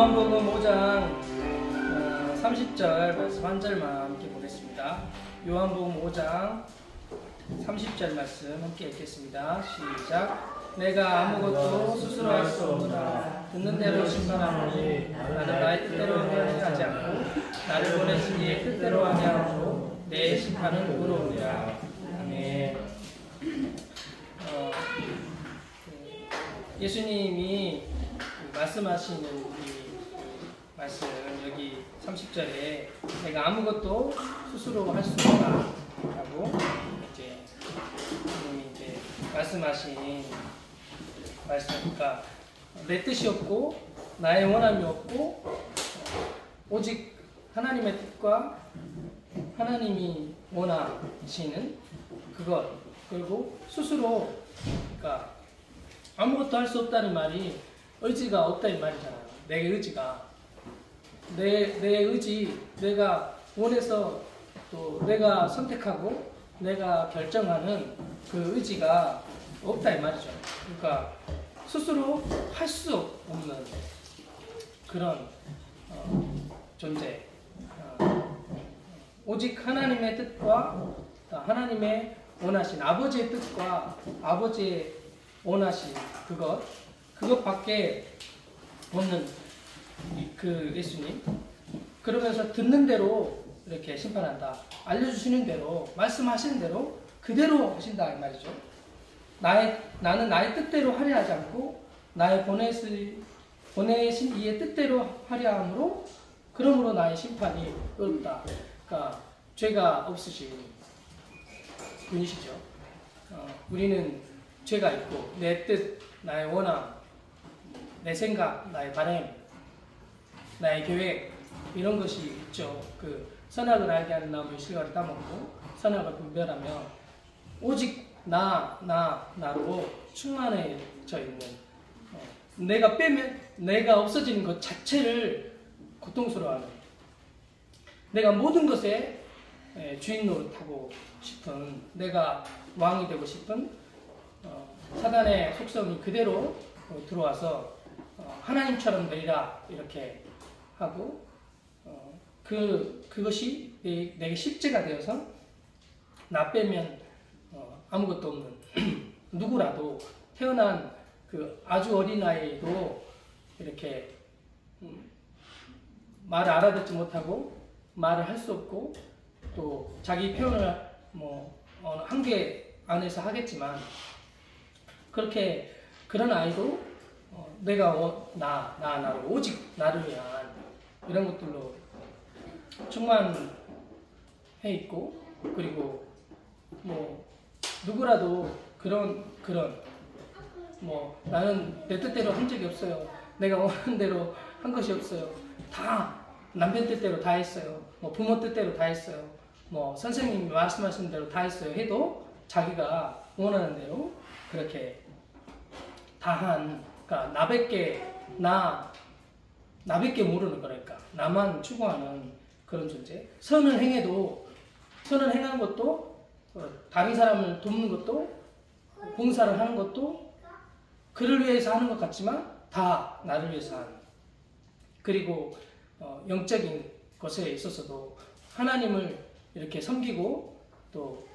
요한복음 5장 30절 말씀 한 절만 함께 보겠습니다. 요한복음 5장 30절 말씀 함께 읽겠습니다. 시작. 내가 아무것도 스스로 할 수 없노라. 듣는 대로 심판하노니 나는 나의 뜻대로 하지 않고 나를 보내신 이의 뜻대로 하므로 내 심판은 의로우니라. 아멘. 예수님이 말씀하시는 이 말씀 여기 30절에 내가 아무것도 스스로 할 수 없다 라고 이제 말씀하신 말씀이니까 내 뜻이 없고 나의 원함이 없고 오직 하나님의 뜻과 하나님이 원하시는 그것, 그리고 스스로 그러니까 아무것도 할 수 없다는 말이 의지가 없다는 말이잖아요. 내 의지가 내 의지, 내가 원해서 또 내가 선택하고 내가 결정하는 그 의지가 없다 이 말이죠. 그러니까 스스로 할 수 없는 그런 존재. 오직 하나님의 뜻과 하나님의 원하신 아버지의 뜻과 아버지의 원하신 그것밖에 없는 그 예수님. 그러면서 듣는 대로 이렇게 심판한다. 알려주시는 대로, 말씀하시는 대로 그대로 하신다 이 말이죠. 나는 나의 뜻대로 하려 하지 않고 나의 보내신 이의 뜻대로 하려 함으로 그러므로 나의 심판이 어렵다. 그러니까 죄가 없으신 분이시죠. 우리는 죄가 있고 내 뜻, 나의 원함, 내 생각, 나의 바람, 나의 계획 이런 것이 있죠. 그 선악을 알게 하는 나무의 실과를 따먹고 선악을 분별하며 오직 나로 충만해져 있는 내가 빼면 내가 없어지는 것 자체를 고통스러워하는 내가 모든 것에 주인 노릇하고 싶은 내가 왕이 되고 싶은 사단의 속성이 그대로 들어와서 하나님처럼 되리라 이렇게 하고 그것이 내게 십제가 되어서 나 빼면 아무것도 없는 누구라도 태어난 그 아주 어린아이도 이렇게 말을 알아듣지 못하고 말을 할 수 없고 또 자기 표현을 한계 안에서 하겠지만 그렇게 그런 아이도 내가 나로 오직 나를 위한 이런 것들로 충만해 있고 그리고 누구라도 그런 나는 내 뜻대로 한 적이 없어요. 내가 원하는 대로 한 것이 없어요. 다 남편 뜻대로 다 했어요. 부모 뜻대로 다 했어요. 선생님이 말씀하신 대로 다 했어요. 해도 자기가 원하는 대로 그렇게 그러니까 나밖에 모르는 거니까 나만 추구하는 그런 존재. 선을 행한 것도 다른 사람을 돕는 것도 봉사를 하는 것도 그를 위해서 하는 것 같지만 다 나를 위해서 하는 그리고 영적인 것에 있어서도 하나님을 이렇게 섬기고 또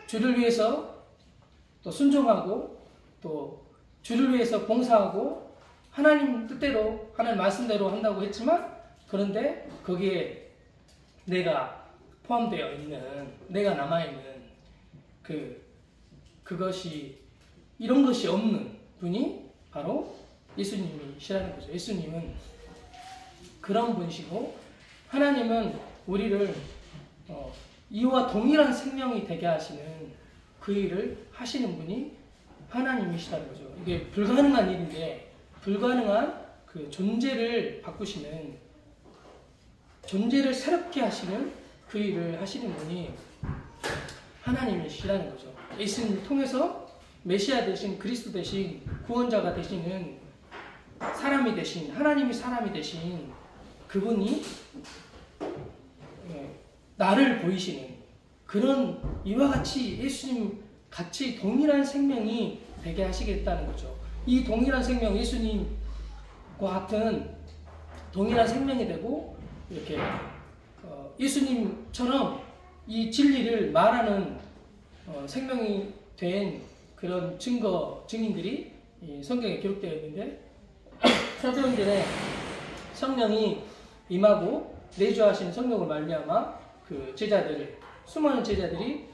주를 위해서 또 순종하고 또 주를 위해서 봉사하고 하나님 뜻대로 하나님 말씀대로 한다고 했지만 그런데 거기에 내가 포함되어 있는 내가 남아있는 그것이 이런 것이 없는 분이 바로 예수님이시라는 거죠. 예수님은 그런 분이시고 하나님은 우리를 이와 동일한 생명이 되게 하시는 그 일을 하시는 분이 하나님이시라는 거죠. 이게 불가능한 일인데 불가능한 그 존재를 바꾸시는 존재를 새롭게 하시는 그 일을 하시는 분이 하나님이시라는 거죠. 예수님을 통해서 메시아 되신 그리스도 되신 구원자가 되시는 사람이 되신 하나님이 사람이 되신 그분이 나를 보이시는 그런 이와 같이 예수님 같이 동일한 생명이 되게 하시겠다는 거죠. 이 동일한 생명 예수님과 같은 동일한 생명이 되고 이렇게 예수님처럼 이 진리를 말하는 생명이 된 그런 증인들이 이 성경에 기록되어 있는데, 사도행전에 성령이 임하고 내주하신 성령을 말미암아 그 제자들, 수많은 제자들이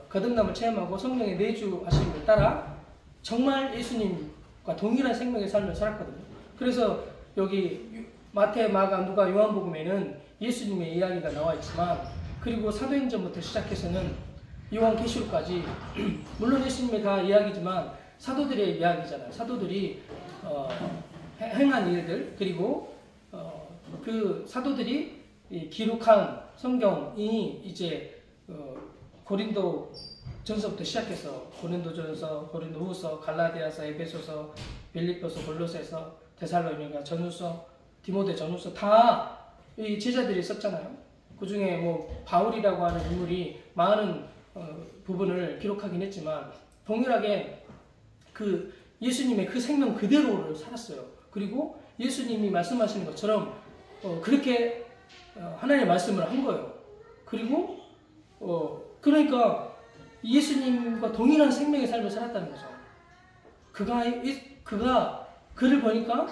거듭남을 체험하고 성령의 내주하심을 따라 정말 예수님과 동일한 생명의 삶을 살았거든요. 그래서 여기 마태, 마가, 누가, 요한복음에는 예수님의 이야기가 나와 있지만, 그리고 사도행전부터 시작해서는 요한계시록까지 물론 예수님의 다 이야기지만 사도들의 이야기잖아요. 사도들이 행한 일들, 그리고 그 사도들이 기록한 성경이 이제 고린도 전서부터 시작해서 고린도전서, 고린도후서, 갈라디아서, 에베소서, 빌립보서, 골로새서, 데살로니가 전후서, 디모데 전후서 다 이 제자들이 썼잖아요. 그 중에 뭐 바울이라고 하는 인물이 많은 부분을 기록하긴 했지만 동일하게 그 예수님의 그 생명 그대로를 살았어요. 그리고 예수님이 말씀하시는 것처럼 그렇게 하나님의 말씀을 한 거예요. 그리고 그러니까 예수님과 동일한 생명의 삶을 살았다는 거죠. 그가 그를 보니까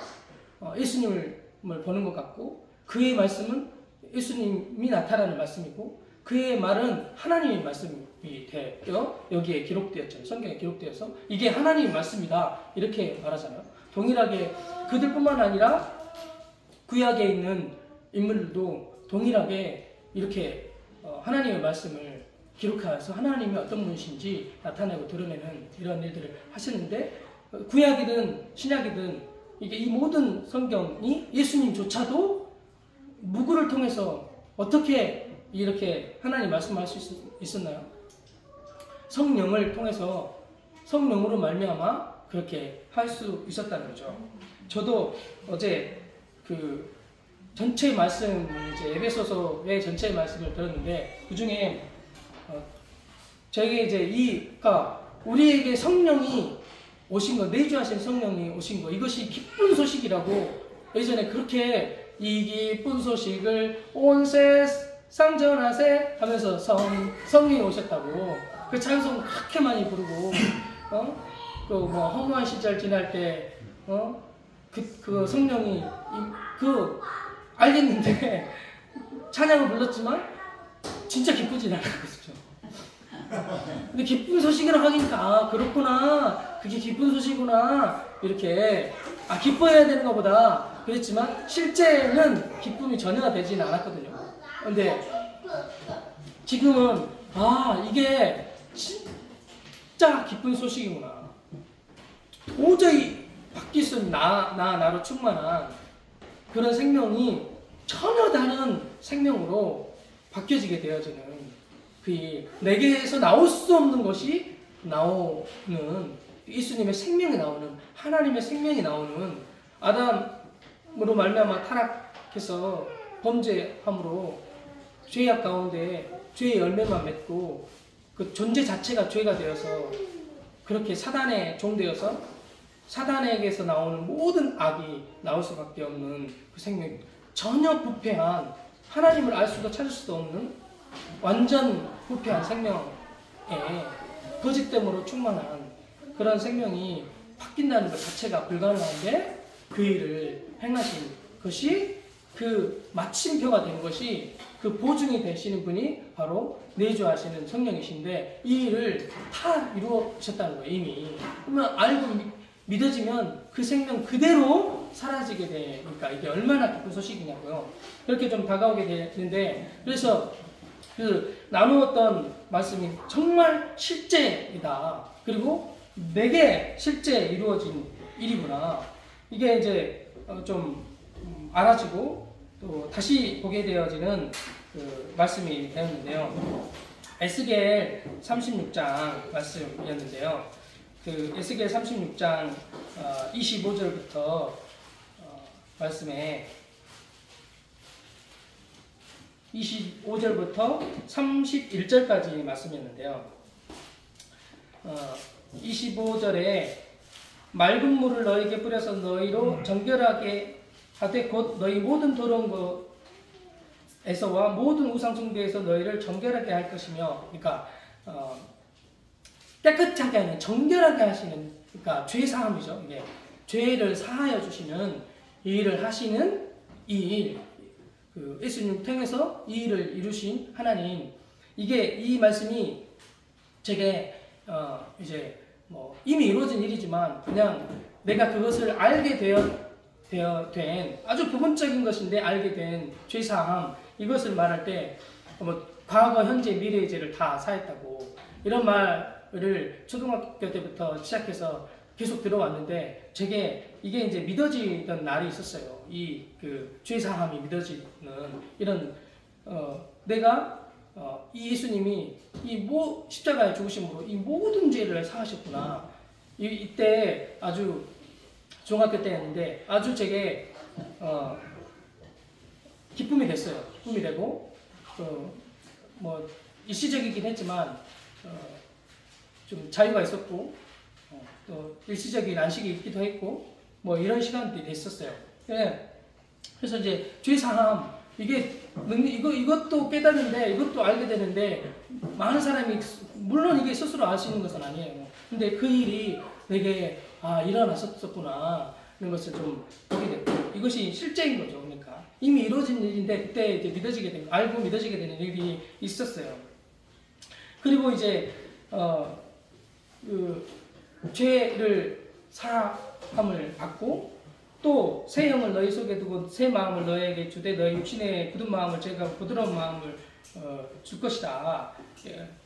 예수님을 보는 것 같고, 그의 말씀은 예수님이 나타나는 말씀이고, 그의 말은 하나님의 말씀이 되어 여기에 기록되었죠. 성경에 기록되어서 이게 하나님의 말씀이다 이렇게 말하잖아요. 동일하게 그들뿐만 아니라 구약에 있는 인물들도 동일하게 이렇게 하나님의 말씀을 기록하여서 하나님이 어떤 분이신지 나타내고 드러내는 이런 일들을 하시는데, 구약이든 신약이든 이게 이 모든 성경이 예수님조차도 누구를 통해서 어떻게 이렇게 하나님 말씀할 수 있었나요? 성령을 통해서, 성령으로 말미암아 그렇게 할 수 있었다는 거죠. 저도 어제 그 전체 말씀, 이제 에베소서의 전체 말씀을 들었는데, 그 중에 저에게 이제 그러니까 우리에게 성령이 오신 거, 내주하신 성령이 오신 거, 이것이 기쁜 소식이라고 예전에 그렇게 이 기쁜 소식을 온 세상 전하세 하면서 성령이 오셨다고 그 찬송 그렇게 많이 부르고, 그 뭐 허무한 시절 지날 때 그 성령이 알겠는데 찬양을 불렀지만 진짜 기쁘진 않은 거죠. 근데 기쁜 소식이라고 하니까 그렇구나, 그게 기쁜 소식이구나 이렇게 기뻐해야 되는 것보다 그랬지만 실제는 기쁨이 전혀 되지는 않았거든요. 근데 지금은 이게 진짜 기쁜 소식이구나. 도저히 바뀔 수 없는 나로 충만한 그런 생명이 전혀 다른 생명으로 바뀌어지게 되어지는, 내게서 나올 수 없는 것이 나오는, 예수님의 생명이 나오는, 하나님의 생명이 나오는, 아담으로 말미암아 타락해서 범죄함으로 죄악 가운데 죄의 열매만 맺고 그 존재 자체가 죄가 되어서 그렇게 사단의 종되어서 사단에게서 나오는 모든 악이 나올 수밖에 없는 그 생명, 전혀 부패한, 하나님을 알 수도 찾을 수도 없는 완전 부패한 생명에 거짓됨으로 충만한 그런 생명이 바뀐다는 것 자체가 불가능한데, 그 일을 행하신 것이, 그 마침표가 된 것이, 그 보증이 되시는 분이 바로 내주하시는 성령이신데, 이 일을 다 이루어주셨다는 거예요. 이미. 그러면 알고 믿어지면 그 생명 그대로 사라지게 되니까 이게 얼마나 기쁜 소식이냐고요. 그렇게 좀 다가오게 되는데, 그래서 그 나누었던 말씀이 정말 실제이다. 그리고 내게 실제 이루어진 일이구나. 이게 이제 좀 알아지고 또 다시 보게 되어지는 그 말씀이 되었는데요. 에스겔 36장 말씀이었는데요. 그 에스겔 36장 25절부터 말씀에 25절부터 31절까지 말씀이었는데요. 25절에 맑은 물을 너에게 뿌려서 너희로 정결하게 하되 곧 너희 모든 더러운 것에서와 모든 우상 숭배에서 너희를 정결하게 할 것이며, 그러니까 깨끗하게 하는, 정결하게 하시는, 그러니까 죄 사함이죠. 이게 죄를 사하여 주시는 이 일을 하시는 이 일, 그 예수님 통해서 이 일을 이루신 하나님, 이게 이 말씀이 제게 이제 뭐 이미 이루어진 일이지만 그냥 내가 그것을 알게 된 아주 부분적인 것인데 알게 된 죄사함, 이것을 말할 때 뭐 과거, 현재, 미래의 죄를 다 사했다고 이런 말을 초등학교 때부터 시작해서 계속 들어왔는데 제게 이게 이제 믿어지던 날이 있었어요. 이 그 죄사함이 믿어지는 이런 내가 이 예수님이 십자가에 죽으심으로 이 모든 죄를 사하셨구나. 이때 아주 중학교 때였는데 아주 제게 기쁨이 됐어요. 기쁨이 되고 뭐 일시적이긴 했지만 좀 자유가 있었고 또 일시적인 안식이 있기도 했고 뭐 이런 시간들이 됐었어요. 그래서 이제 죄사함 이것도 깨닫는데 이것도 알게 되는데 많은 사람이 물론 이게 스스로 알 수 있는 것은 아니에요. 근데 그 일이 내게 일어났었구나 이런 것을 좀 보게 됐고 이것이 실제인 거죠. 그러니까 이미 이루어진 일인데 그때 이제 알고 믿어지게 되는 일이 있었어요. 그리고 이제 그 죄를 사함을 받고 또 새 영을 너희 속에 두고 새 마음을 너희에게 주되 너희 육신의 굳은 마음을 제가 부드러운 마음을 줄 것이다.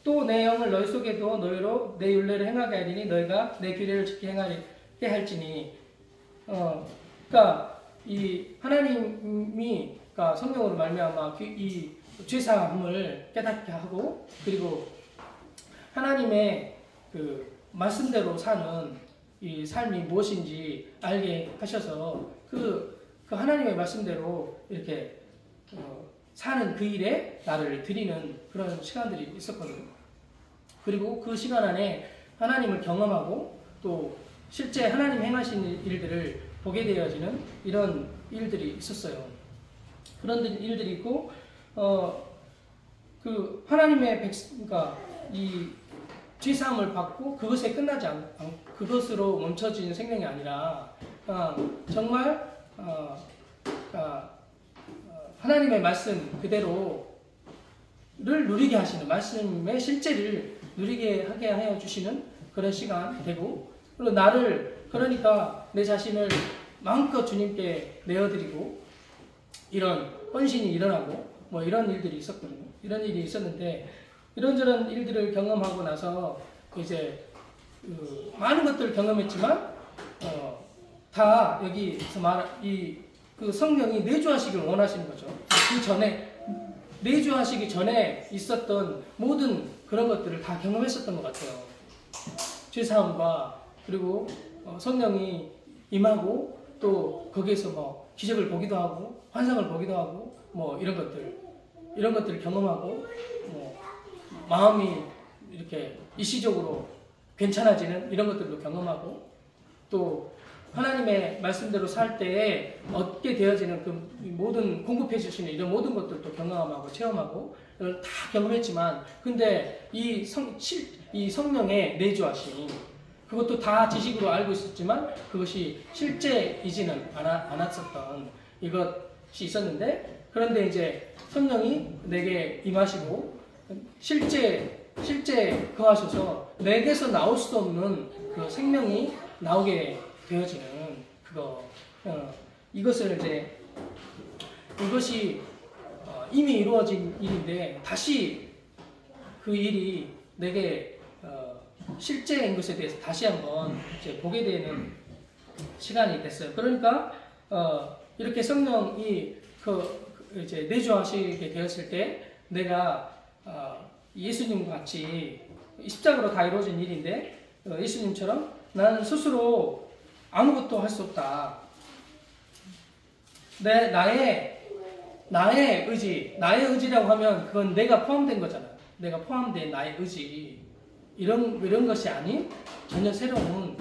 또 내 영을 너희 속에 두어 너희로 내 율례를 행하게 하리니 너희가 내 규례를 지키게 행하게 할지니. 그러니까 이 하나님이 그러니까 성령으로 말미암아 이 죄사함을 깨닫게 하고 그리고 하나님의 그 말씀대로 사는 이 삶이 무엇인지 알게 하셔서 그 하나님의 말씀대로 이렇게 사는 그 일에 나를 드리는 그런 시간들이 있었거든요. 그리고 그 시간 안에 하나님을 경험하고 또 실제 하나님 행하신 일들을 보게 되어지는 이런 일들이 있었어요. 그런 일들이 있고 그 하나님의 그러니까 이 죄사함을 받고 그것에 끝나지 않고 그것으로 멈춰진 생명이 아니라 정말 하나님의 말씀 그대로를 누리게 하시는 말씀의 실제를 누리게 하게 하여 주시는 그런 시간 되고 그리고 그러니까 내 자신을 마음껏 주님께 내어드리고 이런 헌신이 일어나고 뭐 이런 일들이 있었거든요. 이런 일이 있었는데 이런저런 일들을 경험하고 나서 이제 많은 것들을 경험했지만 다 여기서 그 성령이 내주하시길 원하시는 거죠. 그 전에 내주하시기 전에 있었던 모든 그런 것들을 다 경험했었던 것 같아요. 죄사함과 그리고 성령이 임하고 또 거기에서 뭐 기적을 보기도 하고 환상을 보기도 하고 뭐 이런 것들을 경험하고 뭐 마음이 이렇게 일시적으로 괜찮아지는 이런 것들도 경험하고 또 하나님의 말씀대로 살 때에 얻게 되어지는 그 모든 공급해 주시는 이런 모든 것들도 경험하고 체험하고 다 경험했지만 근데 이 성령의 내주하심 그것도 다 지식으로 알고 있었지만 그것이 실제이지는 않았었던 이것이 있었는데 그런데 이제 성령이 내게 임하시고 실제 거하셔서 내게서 나올 수 없는 그 생명이 나오게 되어지는 이것을 이제 이것이 이미 이루어진 일인데 다시 그 일이 내게 실제인 것에 대해서 다시 한번 이제 보게 되는 시간이 됐어요. 그러니까 이렇게 성령이 이제 내주하시게 되었을 때 내가 예수님과 같이 십자가로 다 이루어진 일인데 예수님처럼 나는 스스로 아무것도 할 수 없다. 나의 의지라고 하면 그건 내가 포함된 거잖아요. 내가 포함된 나의 의지 이런 것이 아닌 전혀 새로운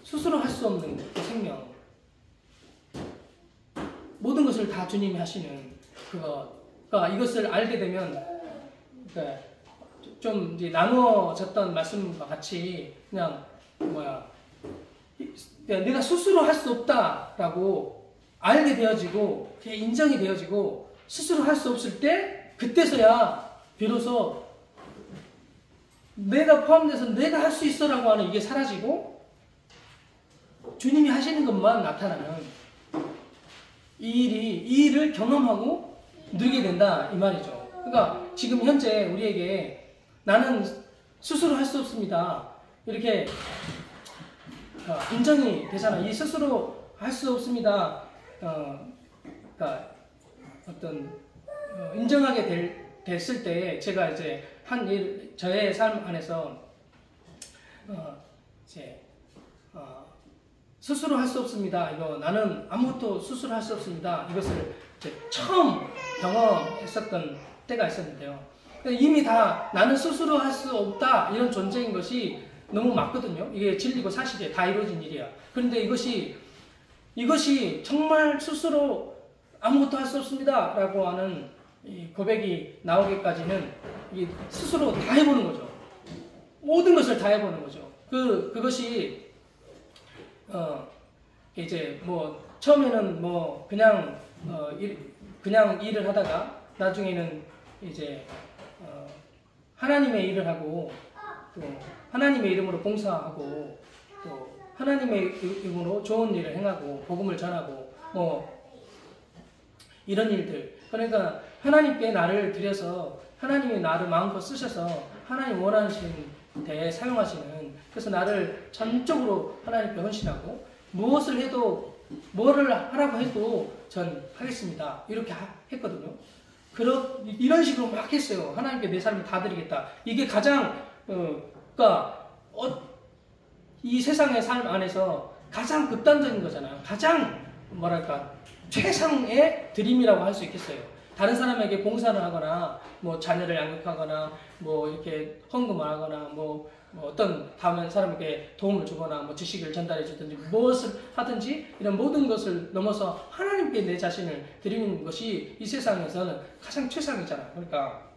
스스로 할 수 없는 그 생명, 모든 것을 다 주님이 하시는 그러니까 이것을 알게 되면 그러니까 좀 이제 나누어졌던 말씀과 같이 그냥 내가 스스로 할 수 없다라고 알게 되어지고 인정이 되어지고 스스로 할 수 없을 때 그때서야 비로소 내가 포함돼서 내가 할 수 있어라고 하는 이게 사라지고 주님이 하시는 것만 나타나는 이 일을 경험하고 누리게 된다 이 말이죠. 그러니까 지금 현재 우리에게 나는 스스로 할 수 없습니다. 이렇게 인정이 되잖아. 이 스스로 할 수 없습니다. 그러니까 인정하게 됐을 때 제가 이제 한 일, 저의 삶 안에서 스스로 할 수 없습니다. 이거 나는 아무것도 스스로 할 수 없습니다. 이것을 이제 처음 경험했었던 때가 있었는데요. 이미 다 나는 스스로 할 수 없다 이런 존재인 것이 너무 맞거든요. 이게 진리고 사실이에요. 다 이루어진 일이야. 그런데 이것이 정말 스스로 아무것도 할 수 없습니다 라고 하는 이 고백이 나오기까지는 스스로 다 해보는 거죠. 모든 것을 다 해보는 거죠. 그것이 이제 처음에는 그냥 일을 하다가 나중에는 이제 하나님의 일을 하고 또 하나님의 이름으로 봉사하고 또 하나님의 이름으로 좋은 일을 행하고 복음을 전하고 이런 일들. 그러니까 하나님께 나를 드려서 하나님이 나를 마음껏 쓰셔서 하나님 원하시는 데 사용하시는, 그래서 나를 전적으로 하나님께 헌신하고 무엇을 해도 뭐를 하라고 해도 전 하겠습니다 이렇게 했거든요. 이런 식으로 막 했어요. 하나님께 내 삶을 다 드리겠다. 이게 가장 그러니까 이 세상의 삶 안에서 가장 극단적인 거잖아요. 가장 최상의 드림이라고 할 수 있겠어요. 다른 사람에게 봉사를 하거나 자녀를 양육하거나 이렇게 헌금을 하거나 어떤 다른 사람에게 도움을 주거나 지식을 전달해 주든지 무엇을 하든지 이런 모든 것을 넘어서 하나님께 내 자신을 드리는 것이 이 세상에서는 가장 최상이잖아요. 그러니까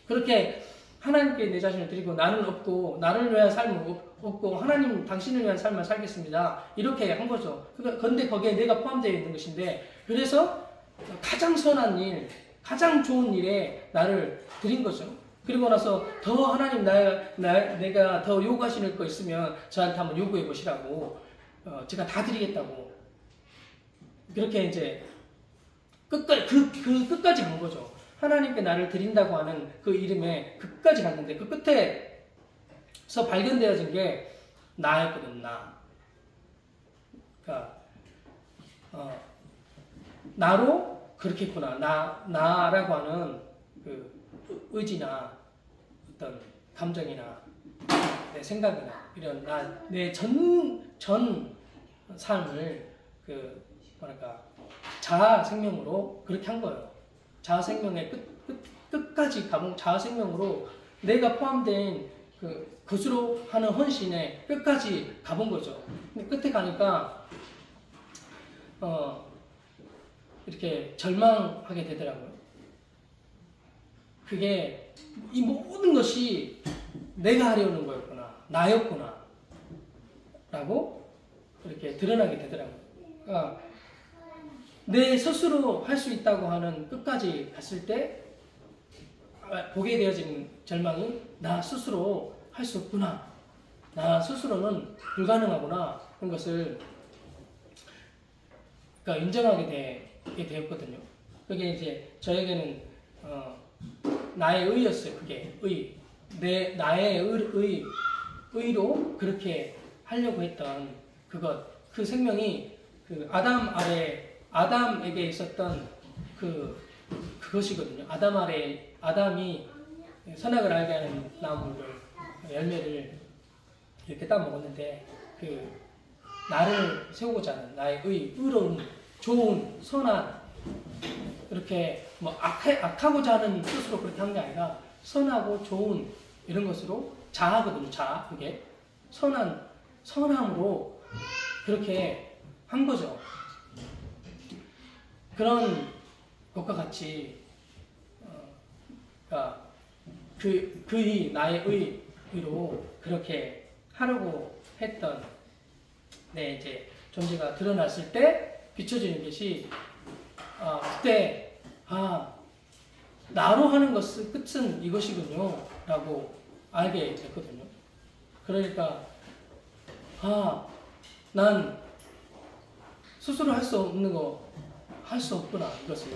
그렇게 하나님께 내 자신을 드리고 나는 없고 나를 위한 삶은 없고 하나님 당신을 위한 삶을 살겠습니다. 이렇게 한 거죠. 그런데 거기에 내가 포함되어 있는 것인데, 그래서 가장 선한 일, 가장 좋은 일에 나를 드린 거죠. 그리고 나서 더 하나님 내가 더 요구하시는 거 있으면 저한테 한번 요구해 보시라고 제가 다 드리겠다고 그렇게 이제 끝까지 간 거죠. 하나님께 나를 드린다고 하는 그 이름에 끝까지 갔는데 그 끝에서 발견되어진 게 나였거든. 그러니까 나로 그렇게 했구나. 나라고 하는 그 의지나 어떤 감정이나 내 생각이나 이런 내 전 삶을 자아 생명으로 그렇게 한 거예요. 자아 생명의 끝까지 가본 자아 생명으로 내가 포함된 그것으로 하는 헌신에 끝까지 가본 거죠. 근데 끝에 가니까 이렇게 절망하게 되더라고요. 그게 이 모든 것이 내가 하려는 거였구나, 나였구나 라고 이렇게 드러나게 되더라고요. 그러니까 내 스스로 할 수 있다고 하는 끝까지 갔을 때 보게 되어진 절망이 나 스스로 할 수 없구나, 나 스스로는 불가능하구나 그런 것을 인정하게 되었거든요. 그게 이제 저에게는 나의 의였어요. 그게 나의 의로 그렇게 하려고 했던 그 생명이 아담에게 있었던 그것이거든요. 아담이 선악을 알게 하는 열매를 이렇게 따 먹었는데 나를 세우고자 하는 나의 의로운, 좋은, 선한, 이렇게 악하고자 하는 뜻으로 그렇게 한 게 아니라 선하고 좋은 이런 것으로 자아거든요. 그게 선함으로 그렇게 한 거죠. 그런 것과 같이 그의 나의 의로 그렇게 하려고 했던 내 이제 존재가 드러났을 때 비춰지는 것이 그때 나로 하는 것은 끝은 이것이군요 라고 알게 됐거든요. 그러니까 난 스스로 할 수 없는 거 할 수 없구나. 이것을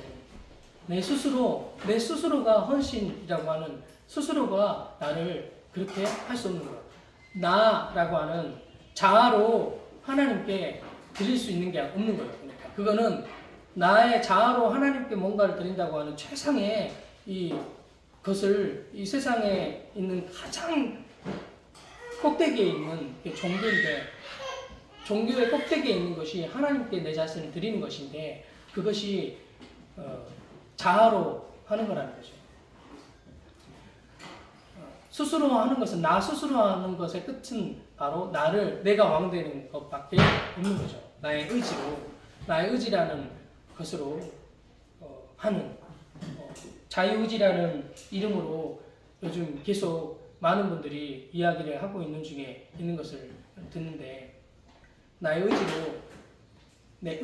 내 스스로가 헌신이라고 하는 스스로가 나를 그렇게 할 수 없는 것. 나라고 하는 자아로 하나님께 드릴 수 있는 게 없는 거예요. 그러니까 그거는 나의 자아로 하나님께 뭔가를 드린다고 하는 최상의 것을 이 세상에 있는 가장 꼭대기에 있는 종교인데, 종교의 꼭대기에 있는 것이 하나님께 내 자신을 드리는 것인데, 그것이 자아로 하는 거라는 거죠. 스스로 하는 것은, 나 스스로 하는 것의 끝은 바로 내가 왕 되는 것밖에 없는 거죠. 나의 의지라는 것으로 하는, 자유의지라는 이름으로 요즘 계속 많은 분들이 이야기를 하고 있는 중에 있는 것을 듣는데, 나의 의지로 내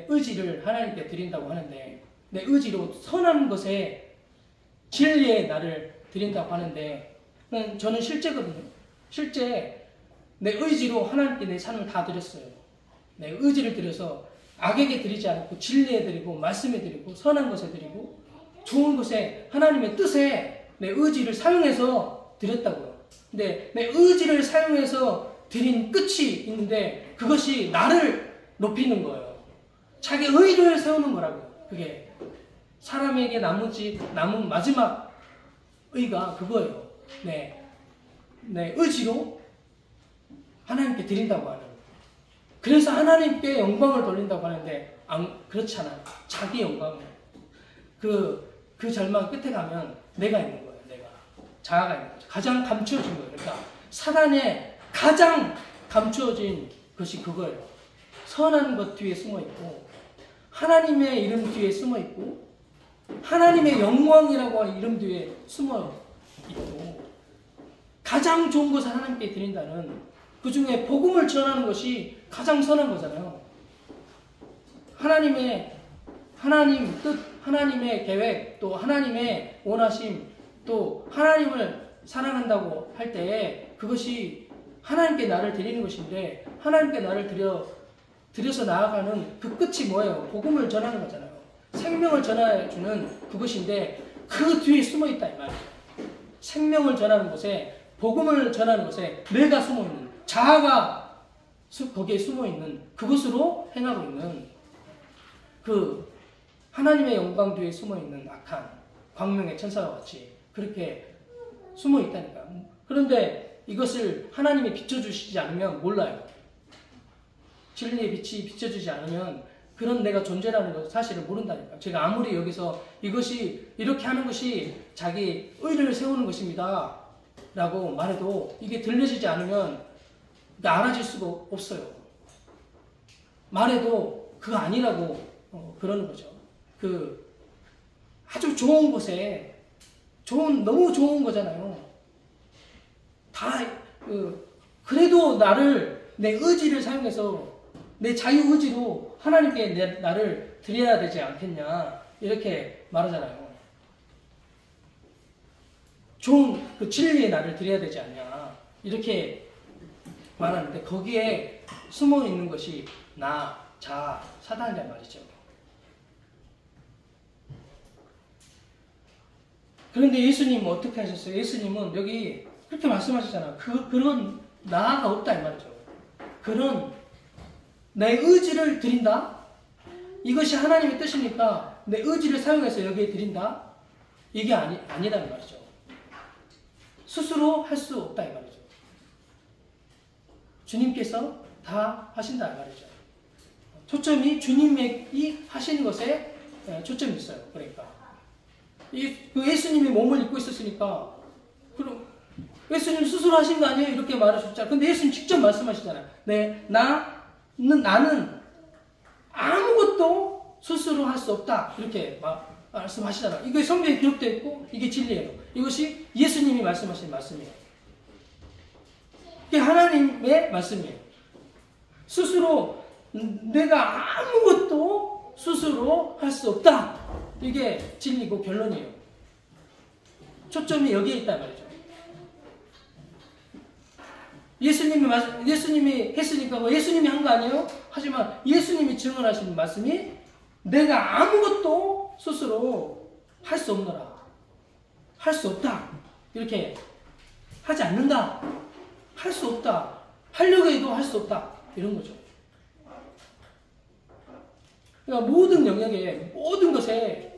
의지를 하나님께 드린다고 하는데, 내 의지로 선한 것에 진리에 나를 드린다고 하는데, 저는 실제거든요. 실제 내 의지로 하나님께 내 삶을 다 드렸어요. 내 의지를 드려서 악에게 드리지 않고 진리에 드리고 말씀에 드리고 선한 것에 드리고 좋은 것에 하나님의 뜻에 내 의지를 사용해서 드렸다고요. 근데 내 의지를 사용해서 드린 끝이 있는데 그것이 나를 높이는 거예요. 자기 의를 세우는 거라고요. 그게 사람에게 남은 마지막 의가 그거예요. 내 의지로 하나님께 드린다고 하는. 그래서 하나님께 영광을 돌린다고 하는데 그렇지 않아요. 자기 영광을. 그 절망 끝에 가면 내가 있는 거예요. 자아가 있는 거죠. 가장 감추어진 거예요. 그러니까 사단에 가장 감추어진 것이 그거예요. 선한 것 뒤에 숨어 있고, 하나님의 이름 뒤에 숨어 있고, 하나님의 영광이라고 하는 이름 뒤에 숨어 있고, 가장 좋은 것을 하나님께 드린다는, 그 중에 복음을 전하는 것이 가장 선한 거잖아요. 하나님 뜻, 하나님의 계획, 또 하나님의 원하심, 또 하나님을 사랑한다고 할 때에 그것이 하나님께 나를 드리는 것인데, 하나님께 나를 드려서 나아가는 그 끝이 뭐예요? 복음을 전하는 거잖아요. 생명을 전해주는 그것인데 그 뒤에 숨어있다 이 말이에요. 생명을 전하는 곳에, 복음을 전하는 곳에 내가 숨어있는, 자아가 거기에 숨어있는, 그것으로 행하고 있는 그 하나님의 영광 뒤에 숨어있는 악한 광명의 천사와 같이 그렇게 숨어있다니까. 그런데 이것을 하나님이 비춰주시지 않으면 몰라요. 진리의 빛이 비춰주지 않으면 그런 내가 존재라는 것 사실을 모른다니까. 제가 아무리 여기서 이것이 이렇게 하는 것이 자기 의를 세우는 것입니다 라고 말해도 이게 들려지지 않으면 알아질 수가 없어요. 말해도 그거 아니라고 그러는 거죠. 아주 좋은 곳에 너무 좋은 거잖아요. 그래도 내 의지를 사용해서 내 자유의지로 하나님께 나를 드려야 되지 않겠냐 이렇게 말하잖아요. 좋은 그 진리의 나를 드려야 되지 않냐 이렇게 말하는데, 거기에 숨어 있는 것이 사단이란 말이죠. 그런데 예수님은 어떻게 하셨어요? 예수님은 여기 그렇게 말씀하셨잖아요. 그런 나가 없다 이 말이죠. 그런 내 의지를 드린다? 이것이 하나님의 뜻이니까 내 의지를 사용해서 여기에 드린다? 이게 아니다는 말이죠. 스스로 할 수 없다 이 말이죠. 주님께서 다 하신다 이 말이죠. 초점이 주님이 하시는 것에 초점이 있어요. 그러니까 그 예수님이 몸을 입고 있었으니까 그럼 예수님 스스로 하신 거 아니에요? 이렇게 말하셨잖아요. 근데 예수님 직접 말씀하시잖아요. 네, 나는 아무것도 스스로 할 수 없다. 이렇게 말씀하시잖아요. 이게 성경에 기록되어 있고 이게 진리예요. 이것이 예수님이 말씀하신 말씀이에요. 이게 하나님의 말씀이에요. 스스로 내가 아무것도 스스로 할 수 없다. 이게 진리고 결론이에요. 초점이 여기에 있단 말이죠. 예수님이 했으니까 뭐 예수님이 한 거 아니에요? 하지만 예수님이 증언하신 말씀이 내가 아무것도 스스로 할 수 없노라. 할 수 없다. 이렇게 하지 않는다. 할 수 없다. 하려고 해도 할 수 없다. 이런 거죠. 그러니까 모든 영역에, 모든 것에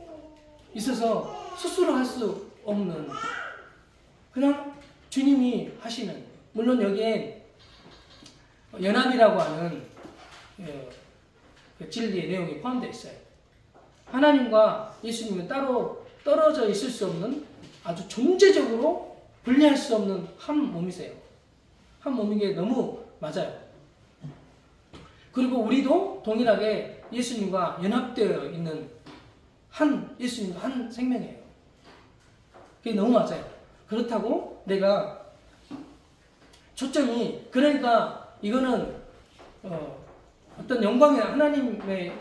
있어서 스스로 할 수 없는, 그냥 주님이 하시는, 물론 여기에 연합이라고 하는 그 진리의 내용이 포함되어 있어요. 하나님과 예수님은 따로 떨어져 있을 수 없는, 아주 존재적으로 분리할 수 없는 한 몸이세요. 한 몸인 게 너무 맞아요. 그리고 우리도 동일하게 예수님과 연합되어 있는 예수님과 한 생명이에요. 그게 너무 맞아요. 그렇다고 내가 초점이, 그러니까 이거는 어떤 영광의 하나님의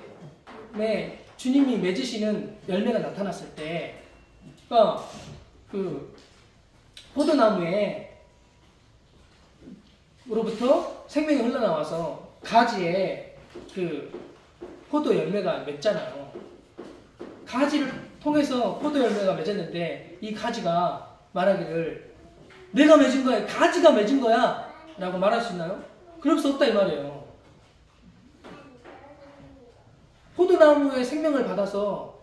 주님이 맺으시는 열매가 나타났을 때, 그러니까 그 포도나무로부터 생명이 흘러나와서 가지에 그 포도 열매가 맺잖아요. 가지를 통해서 포도 열매가 맺었는데 이 가지가 말하기를 내가 맺은 거야, 가지가 맺은 거야 라고 말할 수 있나요? 그럴 수 없다 이 말이에요. 포도나무의 생명을 받아서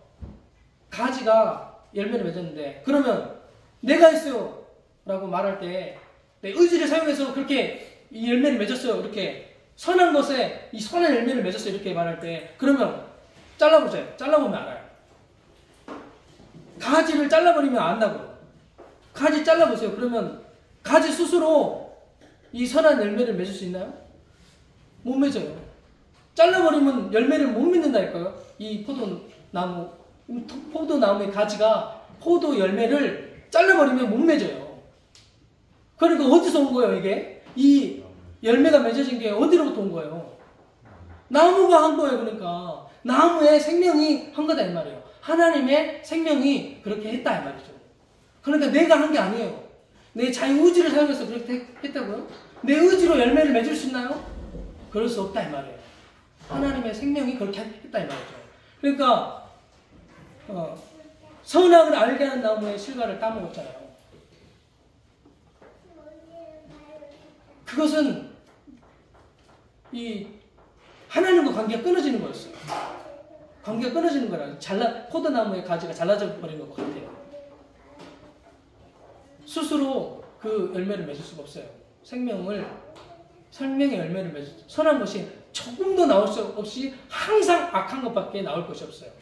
가지가 열매를 맺었는데, 그러면 내가 했어요 라고 말할 때 내 의지를 사용해서 그렇게 이 열매를 맺었어요, 이렇게 선한 것에 이 선한 열매를 맺었어요 이렇게 말할 때, 그러면 잘라보세요. 잘라보면 알아요. 가지를 잘라버리면 안다고. 가지 잘라보세요. 그러면 가지 스스로 이 선한 열매를 맺을 수 있나요? 못 맺어요. 잘라버리면 열매를 못 맺는다니까요. 이 포도나무의 가지가 포도 열매를 잘라버리면 못 맺어요. 그러니까 어디서 온 거예요, 이게? 이 열매가 맺어진 게 어디로부터 온 거예요? 나무가 한 거예요, 그러니까. 나무의 생명이 한 거다, 이 말이에요. 하나님의 생명이 그렇게 했다, 이 말이죠. 그러니까 내가 한 게 아니에요. 내 자유의지를 사용해서 그렇게 했다고요? 내 의지로 열매를 맺을 수 있나요? 그럴 수 없다, 이 말이에요. 하나님의 생명이 그렇게 했다, 이 말이죠. 그러니까, 선악을 알게 하는 나무의 실과를 따먹었잖아요. 그것은 이 하나님과 관계가 끊어지는 거였어요. 관계가 끊어지는 거라. 포도나무의 가지가 잘라져 버린 것 같아요. 스스로 그 열매를 맺을 수가 없어요. 생명의 열매를 맺을, 선한 것이 조금도 나올 수 없이 항상 악한 것밖에 나올 것이 없어요.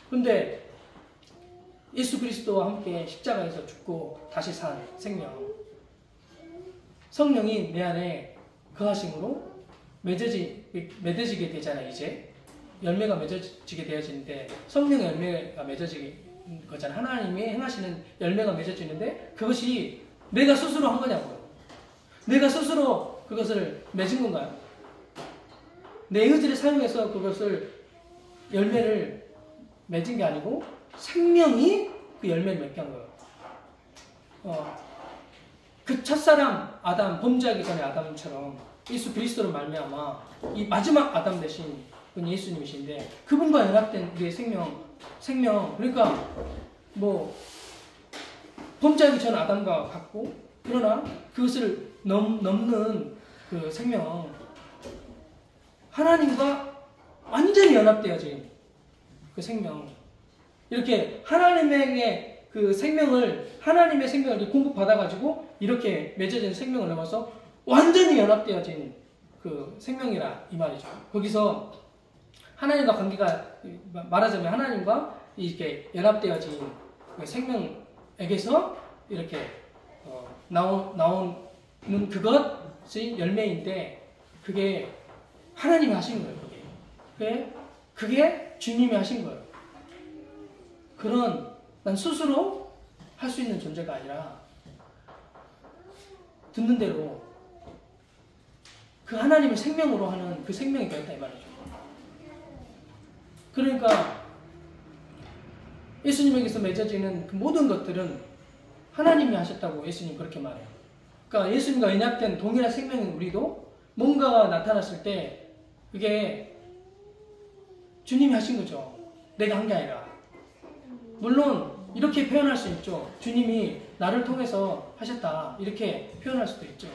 근데 예수 그리스도와 함께 십자가에서 죽고 다시 산 생명, 성령이 내 안에 거하심으로 맺어지게 되잖아요. 이제 열매가 맺어지게 되어지는데, 성령의 열매가 맺어지는 거잖아요. 하나님이 행하시는 열매가 맺어지는데, 그것이 내가 스스로 한 거냐고요. 내가 스스로 그것을 맺은 건가요? 내 의지를 사용해서 그것을 열매를 맺은 게 아니고 생명이 그 열매를 맺게 한 거예요. 그 첫사람 아담, 범죄하기 전에 아담처럼 예수 그리스도로 말미암아 이 마지막 아담 되신 분이 예수님이신데, 그분과 연합된 우리의 생명, 그러니까 뭐 범죄하기 전 아담과 같고, 그러나 그것을 넘는 그 생명, 하나님과 완전히 연합되어진 그 생명, 이렇게 하나님의 생명을 공급받아가지고 이렇게 맺어진 생명을 넘어서 완전히 연합되어진 그 생명이라 이 말이죠. 거기서 하나님과 관계가, 말하자면 하나님과 이렇게 연합되어진 그 생명에게서 이렇게 나오는 그것이 열매인데 그게 하나님이 하신 거예요. 그게 주님이 하신 거예요. 그런 난 스스로 할 수 있는 존재가 아니라 듣는 대로 그 하나님의 생명으로 하는 그 생명이 되었다 이 말이죠. 그러니까 예수님에게서 맺어지는 그 모든 것들은 하나님이 하셨다고 예수님 그렇게 말해요. 그러니까 예수님과 연합된 동일한 생명인 우리도 뭔가가 나타났을 때 그게 주님이 하신 거죠. 내가 한 게 아니라. 물론 이렇게 표현할 수 있죠. 주님이 나를 통해서 하셨다. 이렇게 표현할 수도 있죠.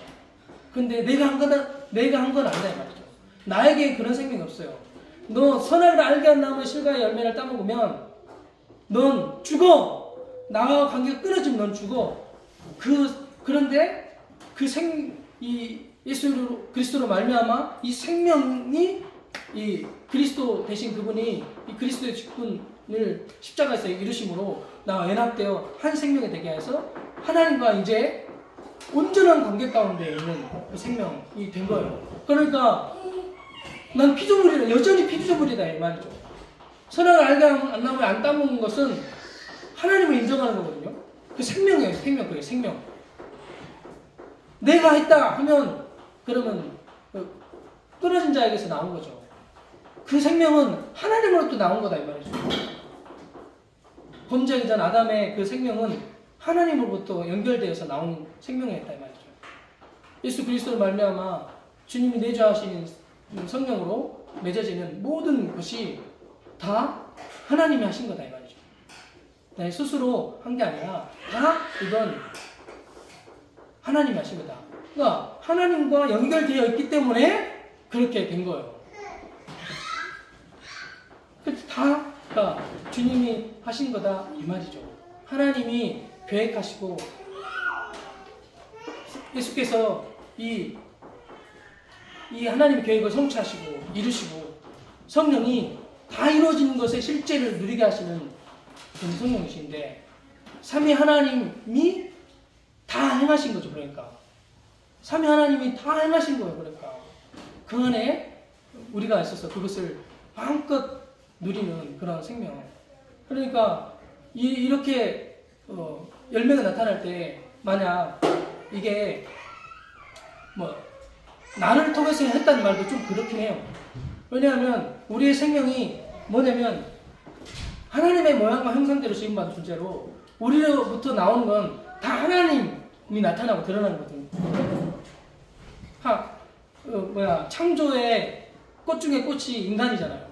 근데 내가 한 건 아니다 이 말이죠. 나에게 그런 생명이 없어요. 너 선악을 알게 한 나무의 실과의 열매를 따먹으면 넌 죽어. 나와 관계가 끊어지면 넌 죽어. 그런데 이 예수 그리스도로 말미암아 이 생명이 이 그리스도 대신 그분이 이 그리스도의 직분을 십자가에서 이루심으로 나와 연합되어 한 생명이 되게 해서 하나님과 이제 온전한 관계 가운데 있는 그 생명이 된 거예요. 그러니까 난 피조물이다. 여전히 피조물이다 이 말이죠. 선악을 알게 한 나무에 안 따먹는 것은 하나님을 인정하는 거거든요. 그 생명이에요. 그게 생명. 내가 했다 하면 그러면 끊어진 자에게서 나온 거죠. 그 생명은 하나님으로부터 나온 거다 이 말이죠. 범죄하기 전 아담의 그 생명은 하나님으로부터 연결되어서 나온 생명이었다 이 말이죠. 예수 그리스도를 말미암아 주님이 내주하신 성령으로 맺어지는 모든 것이 다 하나님이 하신 거다 이 말이죠. 내 스스로 한 게 아니라 다 이건 하나님이 하신 거다. 그러니까 하나님과 연결되어 있기 때문에 그렇게 된 거예요. 다 그러니까 주님이 하신 거다 이 말이죠. 하나님이 계획하시고 예수께서 이 하나님의 계획을 성취하시고 이루시고 성령이 다 이루어지는 것의 실제를 누리게 하시는 그런 성령이신데 삼위 하나님이 다 행하신 거죠. 그러니까 삼위 하나님이 다 행하신 거예요. 그러니까 그 안에 우리가 있어서 그것을 마음껏 누리는 그런 생명. 그러니까 이렇게 열매가 나타날 때 만약 이게 뭐 나를 통해서 했다는 말도 좀 그렇긴 해요. 왜냐하면 우리의 생명이 뭐냐면 하나님의 모양과 형상대로 지음받은 존재로 우리로부터 나오는 건 다 하나님이 나타나고 드러나는 거거든요. 창조의 꽃 중에 꽃이 인간이잖아요.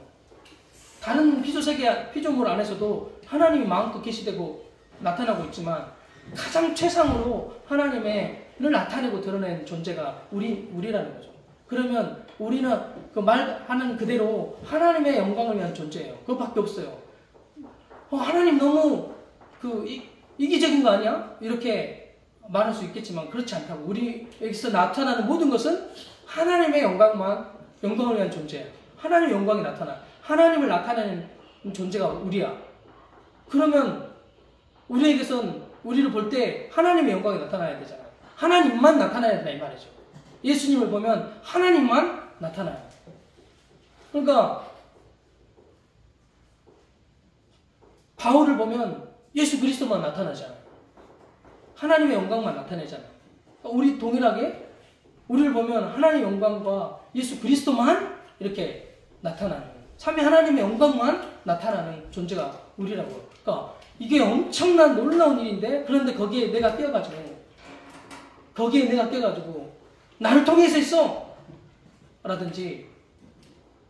다른 피조물 안에서도 하나님이 마음껏 계시되고 나타나고 있지만 가장 최상으로 하나님을 나타내고 드러낸 존재가 우리라는 거죠. 그러면 우리는 그 말하는 그대로 하나님의 영광을 위한 존재예요. 그것밖에 없어요. 하나님 너무 이기적인 거 아니야? 이렇게 말할 수 있겠지만 그렇지 않다고. 우리에게서 나타나는 모든 것은 하나님의 영광을 위한 존재예요. 하나님의 영광이 나타나. 하나님을 나타내는 존재가 우리야. 그러면 우리에게선 우리를 볼 때 하나님의 영광이 나타나야 되잖아요. 하나님만 나타나야 된다 이 말이죠. 예수님을 보면 하나님만 나타나요. 그러니까 바울을 보면 예수 그리스도만 나타나잖아요. 하나님의 영광만 나타내잖아요. 그러니까 우리 동일하게 우리를 보면 하나님의 영광과 예수 그리스도만 이렇게 나타나는, 삼위 하나님의 영광만 나타나는 존재가 우리라고요. 그러니까 이게 엄청난 놀라운 일인데, 그런데 거기에 내가 껴가지고 나를 통해서 있어! 라든지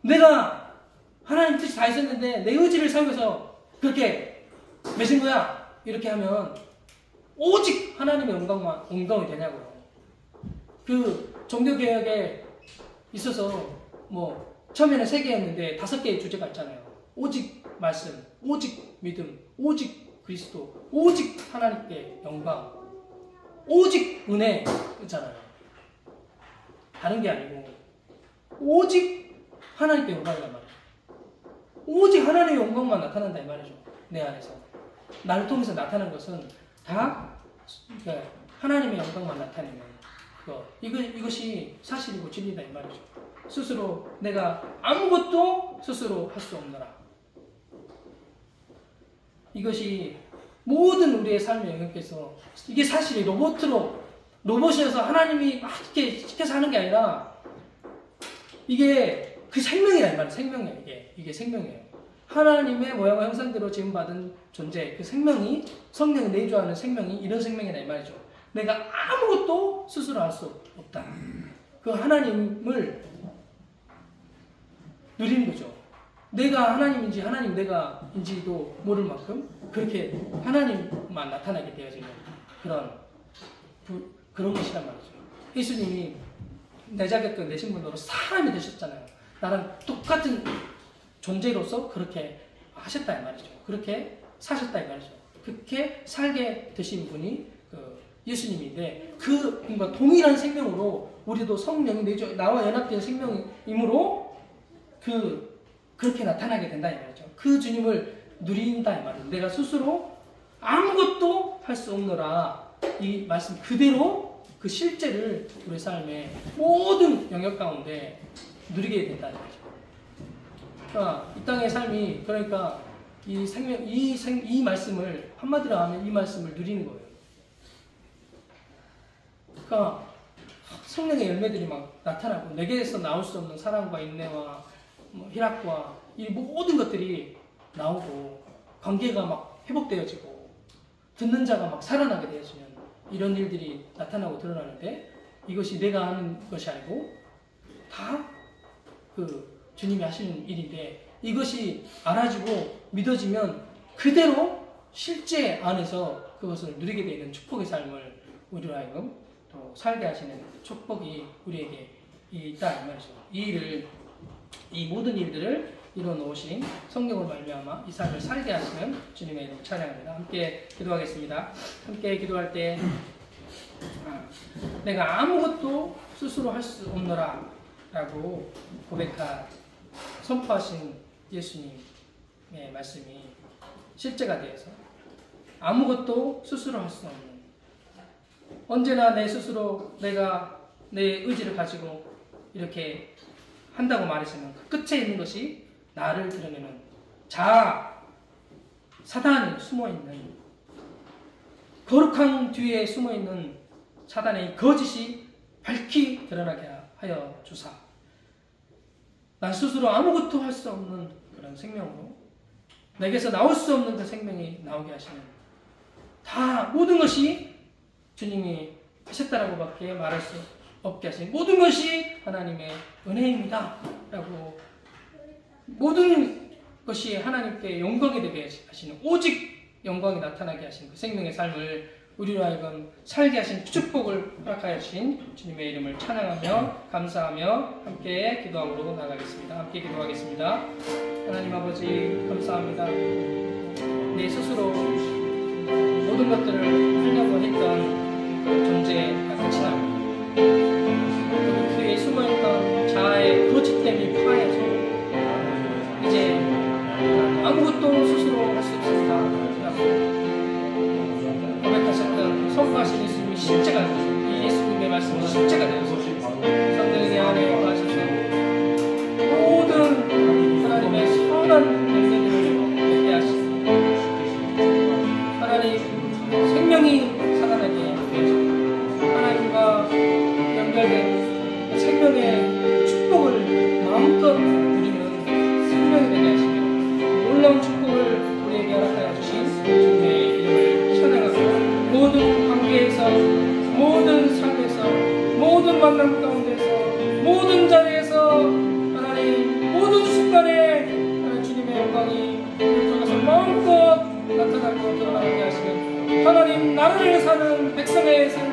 내가 하나님 뜻이 다 있었는데 내 의지를 사용해서 그렇게 맺은 거야! 이렇게 하면 오직 하나님의 영광이 되냐고요. 그 종교개혁에 있어서 처음에는 3개였는데 5개의 주제가 있잖아요. 오직 말씀, 오직 믿음, 오직 그리스도, 오직 하나님께 영광, 오직 은혜 있잖아요. 다른 게 아니고 오직 하나님께 영광이란 말이에요. 오직 하나님의 영광만 나타난다 이 말이죠. 내 안에서 나를 통해서 나타나는 것은 다 하나님의 영광만 나타내는 이것이 사실이고 진리다 이 말이죠. 스스로 내가 아무것도 스스로 할 수 없노라. 이것이 모든 우리의 삶의 영역에서 이게 사실이 로봇이어서 하나님이 막 이렇게 시켜서 하는 게 아니라 이게 그 생명이라 이 말이에요. 생명이에요. 이게 생명이에요. 하나님의 모양과 형상대로 지음받은 존재, 그 생명이 성령이 내주하는 생명이 이런 생명이라 이 말이죠. 내가 아무것도 스스로 할 수 없다. 그 하나님을 누리는 거죠. 내가 하나님인지 하나님 내가인지도 모를 만큼 그렇게 하나님만 나타나게 되어지는 그런 것이란 말이죠. 예수님이 내 자격과 내 신분으로 사람이 되셨잖아요. 나랑 똑같은 존재로서 그렇게 하셨다 이 말이죠. 그렇게 사셨다 이 말이죠. 그렇게 살게 되신 분이 예수님인데 그 뭔가 동일한 생명으로 우리도 성령이 내주 나와 연합된 생명이므로 그렇게 나타나게 된다 이 말이죠. 그 주님을 누린다 이 말이죠. 내가 스스로 아무것도 할 수 없노라 이 말씀 그대로 그 실제를 우리 삶의 모든 영역 가운데 누리게 된다 이 말이죠. 그러니까 이 땅의 삶이 그러니까 이 생명 이 말씀을 한마디로 하면 이 말씀을 누리는 거예요. 그러니까 성령의 열매들이 막 나타나고 내게서 나올 수 없는 사랑과 인내와 희락과 이 모든 것들이 나오고 관계가 막 회복되어지고 듣는 자가 막 살아나게 되어지는 이런 일들이 나타나고 드러나는데 이것이 내가 하는 것이 아니고 다 주님이 하시는 일인데 이것이 알아지고 믿어지면 그대로 실제 안에서 그것을 누리게 되는 축복의 삶을 우리로 하여금 또 살게 하시는 축복이 우리에게 있다 이 말이죠. 이 모든 일들을 이뤄놓으신 성령을 말미암아 이 삶을 살게 하시는 주님의 이름 찬양합니다. 함께 기도하겠습니다. 함께 기도할 때 내가 아무것도 스스로 할 수 없노라 라고 선포하신 예수님의 말씀이 실제가 되어서 아무것도 스스로 할 수 없는 언제나 내 스스로 내가 내 의지를 가지고 이렇게 한다고 말했으면 그 끝에 있는 것이 나를 드러내는 사단이 숨어있는 거룩한 뒤에 숨어있는 사단의 거짓이 밝히 드러나게 하여 주사 난 스스로 아무것도 할 수 없는 그런 생명으로 내게서 나올 수 없는 그 생명이 나오게 하시는 다 모든 것이 주님이 하셨다라고 밖에 말할 수 없게 하신 모든 것이 하나님의 은혜입니다 라고 모든 것이 하나님께 영광이 되게 하시는 오직 영광이 나타나게 하신 그 생명의 삶을 우리로 하여금 살게 하신 축복을 허락하여 주신 주님의 이름을 찬양하며 감사하며 함께 기도함으로 나가겠습니다. 함께 기도하겠습니다. 하나님 아버지 감사합니다. 내 스스로 모든 것들을 하려고 했던 그 존재가 끝이 납니다. 그 뒤에 숨어있던 자아의 거짓됨이 파해져 이제 아무것도 스스로 할 수 없습니다. 고백하셨던 선포하신 예수님이 실제가 되어서 이 예수님의 말씀이 실제가 되어서 성령의 안에 거하셔서 모든 하나님의 선한 열매들을 맺게 하시고 하나님 생명이 살아나게 하시고 하나님과 연결된 생명의 축복을 마음껏 누리는 생명이 되게 하시며 놀라운 축복을 우리에게 허락하여 주신 주님의 이름을 찬양하고 모든 관계에서 모든 삶에서 모든 만남 가운데서 모든 자리에서 하나님 모든 순간에 주님의 영광이 우리 쪽에서 마음껏 나타나고 드러나게 하시는 하나님 나라를 사는 백성의 삶